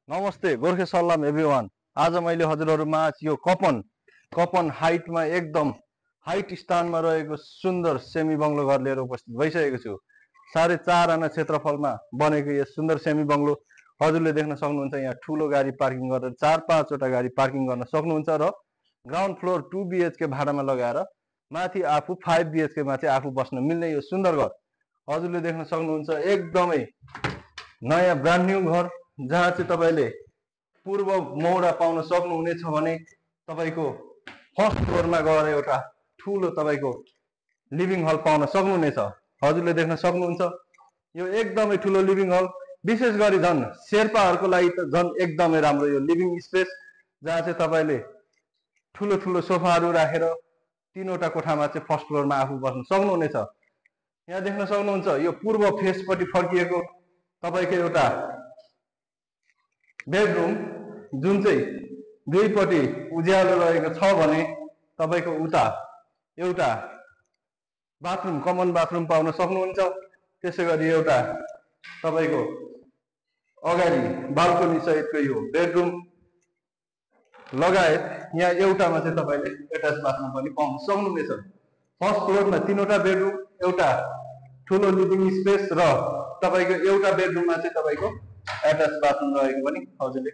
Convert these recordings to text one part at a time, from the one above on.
नमस्ते गोर्खे सलाम एभ्रिवान। आज मैले हजुरहरूमा यो कपन हाइटमा एकदम हाइट स्थानमा रहेको सुन्दर सेमी बङ्गलो घर लिएर उपस्थित भइसकेको छु। 4.5 आना क्षेत्रफलमा बनेको यस सुन्दर सेमी बङ्गलो हजुरले देख्न सक्नुहुन्छ। यहाँ ठुलो गाडी पार्किङ गरेर 4-5 वटा गाडी पार्किङ गर्न सक्नुहुन्छ र ग्राउन्ड फ्लोर 2 BHK भाडामा लगाएर माथि आफू 5 BHK मा चाहिँ आफू बस्न मिल्ने यो सुन्दर घर हजुरले देख्न सक्नुहुन्छ। एकदमै नयाँ ब्रान्ड न्यू घर जहाँ चाहिँ तपाईले पूर्व मौरा पाउन सक्नुहुनेछ भने तपाईको फर्स्ट फ्लोरमा गएर एउटा ठुलो तपाईको लिभिङ हल पाउन सक्नुहुनेछ। हजुरले देख्न सक्नुहुन्छ यो एकदमै ठुलो लिभिङ हल, विशेष गरी झन् शेर्पाहरूको लागि त झन् एकदमै राम्रो यो लिभिङ स्पेस, जहाँ चाहिँ तपाईले ठुलो ठुलो सोफाहरू राखेर 3वटा कोठामा चाहिँ फर्स्ट फ्लोरमा आफू बस्न सक्नुहुनेछ। यहाँ देख्न सक्नुहुन्छ यो पूर्व फेसपट्टि फर्किएको तपाईको एउटा बेडरुम, जुन चाहिँ दुईपट्टि उज्यालो रहेको छ भने तपाईको उता एउटा बाथरुम, कमन बाथरुम पाउन सक्नुहुन्छ। त्यसैगरी एउटा तपाईको अगाडि बाल्कनी सहितको यो बेडरुम लगायत यहाँ एउटामा चाहिँ तपाईले एट्याच बाथरुम पनि पाउन सक्नुहुनेछ। फर्स्ट फ्लोरमा 3वटा बेडरुम, एउटा ठुलो लिभिङ स्पेस र तपाईको एउटा बेडरुममा चाहिँ तपाईको एट्याच बाथरुम रहेको पनि हजुरले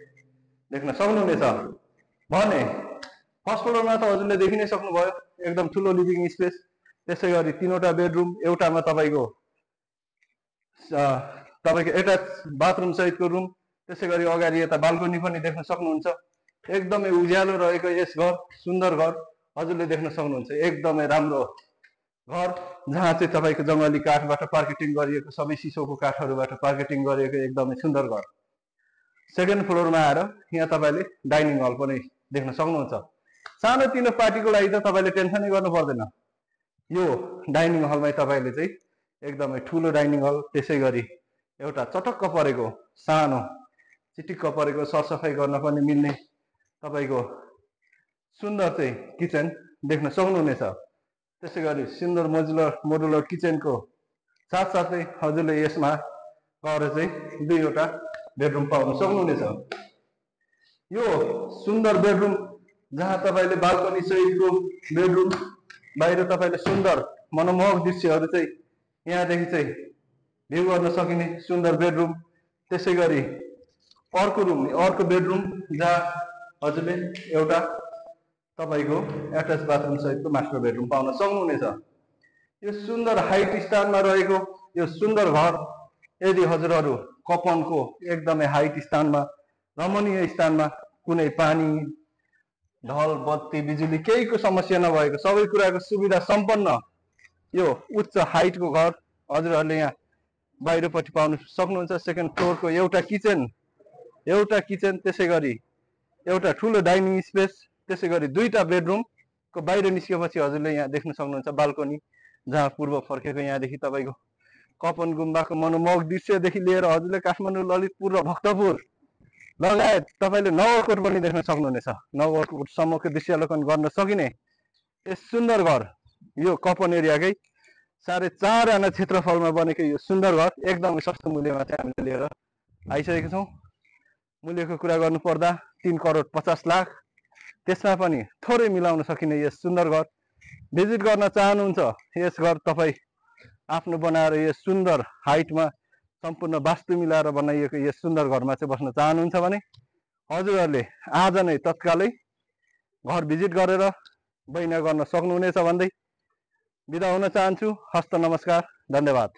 देख्न सक्नुहुनेछ। भने फर्स्ट फ्लोरमा त हजुरले देखि नै सक्नुभयो एकदम ठुलो लिभिङ स्पेस, त्यसैगरी 3वटा बेडरुम, एउटामा तपाईको एट्याच बाथरुम सहितको रुम, त्यसैगरी अगाडि यता बाल्कनी पनि देख्न सक्नुहुन्छ। एकदमै उज्यालो रहेको यस घर, सुन्दर घर हजुरले देख्न सक्नुहुन्छ। एकदमै राम्रो घर जहाँ चाहिँ तपाईको जंगली काठबाट पार्केटिङ गरिएको, सबै सिसोको काठहरूबाट पार्केटिङ गरिएको एकदमै सुन्दर घर। सेकेन्ड फ्लोरमा आएर यहाँ तपाईले डाइनिङ हल पनि देख्न सक्नुहुन्छ। सानोतिनो पार्टीको लागि त तपाईले टेन्सनै गर्नु पर्दैन। यो डाइनिङ हलमै तपाईले चाहिँ एकदमै ठुलो डाइनिङ हल, त्यसैगरी एउटा चटक्क परेको सानो चिटिक्क परेको सरसफाई गर्न पनि मिल्ने तपाईको सुन्दर चाहिँ किचन देख्न सक्नुहुनेछ। त्यसैगरी सुन्दर मोडुलर किचनको साथसाथै हजुरले यसमा गएर चाहिँ 2वटा बेडरुम पाउन सक्नुहुनेछ। यो सुन्दर बेडरुम जहाँ तपाईले बाल्कनी सहितको बेडरुम, बाहिर तपाईले सुन्दर मनमोहक दृश्यहरू चाहिँ यहाँदेखि चाहिँ भ्यू गर्न सकिने सुन्दर बेडरुम। त्यसैगरी अर्को बेडरुम जहाँ हजुरले एउटा तपाईको एट्याच बाथरुम सहितको मास्टर बेडरुम पाउन सक्नुहुनेछ। यो सुन्दर हाइट स्थानमा रहेको यो सुन्दर घर यदि हजुरहरू कपनको एकदमै हाइट स्थानमा, रमणीय स्थानमा, कुनै पानी, ढल, बत्ती, बिजुली केहीको समस्या नभएको, सबै कुराको सुविधा सम्पन्न यो उच्च हाइटको घर हजुरहरूले यहाँ बाहिरपट्टि पाउन सक्नुहुन्छ। सेकेन्ड फ्लोरको एउटा किचन, त्यसैगरी एउटा ठुलो डाइनिङ स्पेस, त्यसैगरी 2टा बेडरुमको बाहिर निस्केपछि हजुरले यहाँ देख्न सक्नुहुन्छ बाल्कनी, जहाँ पूर्व फर्केको यहाँदेखि तपाईको कपन गुम्बाको मनमोहक दृश्यदेखि लिएर हजुरले काठमाडौँ, ललितपुर र भक्तपुर लगायत तपाईले नगरकोट पनि देख्न सक्नुहुनेछ। नगरकोटसम्मको दृश्यावलोकन गर्न सकिने यस सुन्दर घर यो कपन एरियाकै 4.5 आना क्षेत्रफलमा बनेको यो सुन्दर घर एकदमै सस्तो मूल्यमा चाहिँ हामीले लिएर आइसकेका छौँ। मूल्यको कुरा गर्नु पर्दा 3,50,00,000, त्यसमा पनि थोरै मिलाउन सकिने यस सुन्दर घर भिजिट गर्न चाहनुहुन्छ। यस घर तपाईँ आफ्नो बनाएर यस सुन्दर हाइटमा सम्पूर्ण वास्तु मिलाएर बनाइएको यस सुन्दर घरमा चाहिँ बस्न चाहनुहुन्छ भने हजुरहरूले आज नै तत्कालै घर भिजिट गरेर बैना गर्न सक्नुहुनेछ भन्दै बिदा हुन चाहन्छु। हस्त नमस्कार, धन्यवाद।